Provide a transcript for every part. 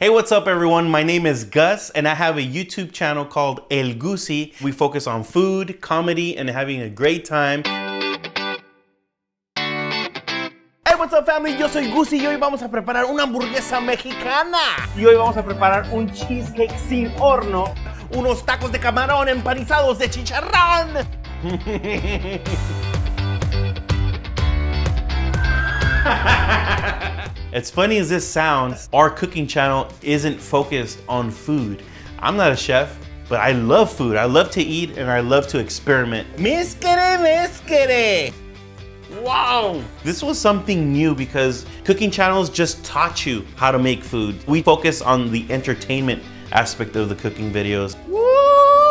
Hey, what's up everyone? My name is Gus and I have a YouTube channel called El Guzii. We focus on food, comedy, and having a great time. Hey, what's up family? Yo soy Guzii y hoy vamos a preparar una hamburguesa mexicana. Y hoy vamos a preparar un cheesecake sin horno, unos tacos de camarón empanizados de chicharrón. As funny as this sounds, our cooking channel isn't focused on food. I'm not a chef, but I love food. I love to eat and I love to experiment. Mezquere. Wow! This was something new because cooking channels just taught you how to make food. We focus on the entertainment aspect of the cooking videos. Woo!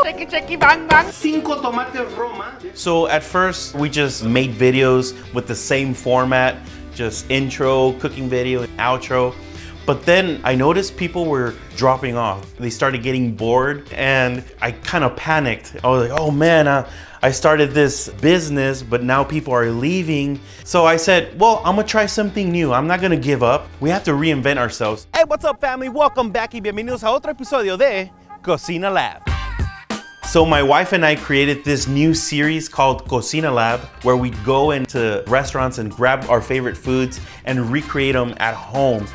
Checky, bang, bang. Cinco tomates Roma. So at first, we just made videos with the same format, just intro, cooking video, and outro. But then I noticed people were dropping off. They started getting bored and I kind of panicked. I was like, oh man, I started this business, but now people are leaving. So I said, well, I'm gonna try something new. I'm not gonna give up. We have to reinvent ourselves. Hey, what's up family? Welcome back y bienvenidos a otro episodio de Cocina Lab. So my wife and I created this new series called Cocina Lab, where we go into restaurants and grab our favorite foods and recreate them at home.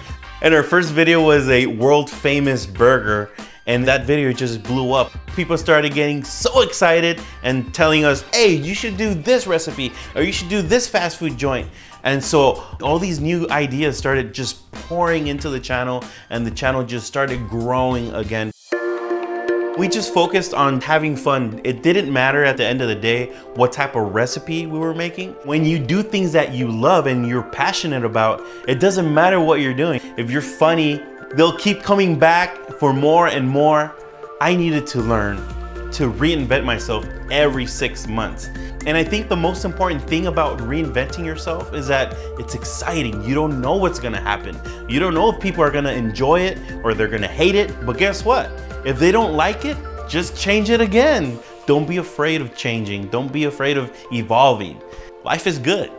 And our first video was a world famous burger, and that video just blew up. People started getting so excited and telling us, hey, you should do this recipe, or you should do this fast food joint. And so all these new ideas started just pouring into the channel, and the channel just started growing again. We just focused on having fun. It didn't matter at the end of the day what type of recipe we were making. When you do things that you love and you're passionate about, it doesn't matter what you're doing. If you're funny, they'll keep coming back for more and more. I needed to learn to reinvent myself every 6 months. And I think the most important thing about reinventing yourself is that it's exciting. You don't know what's gonna happen. You don't know if people are gonna enjoy it or they're gonna hate it, but guess what? If they don't like it, just change it again. Don't be afraid of changing. Don't be afraid of evolving. Life is good.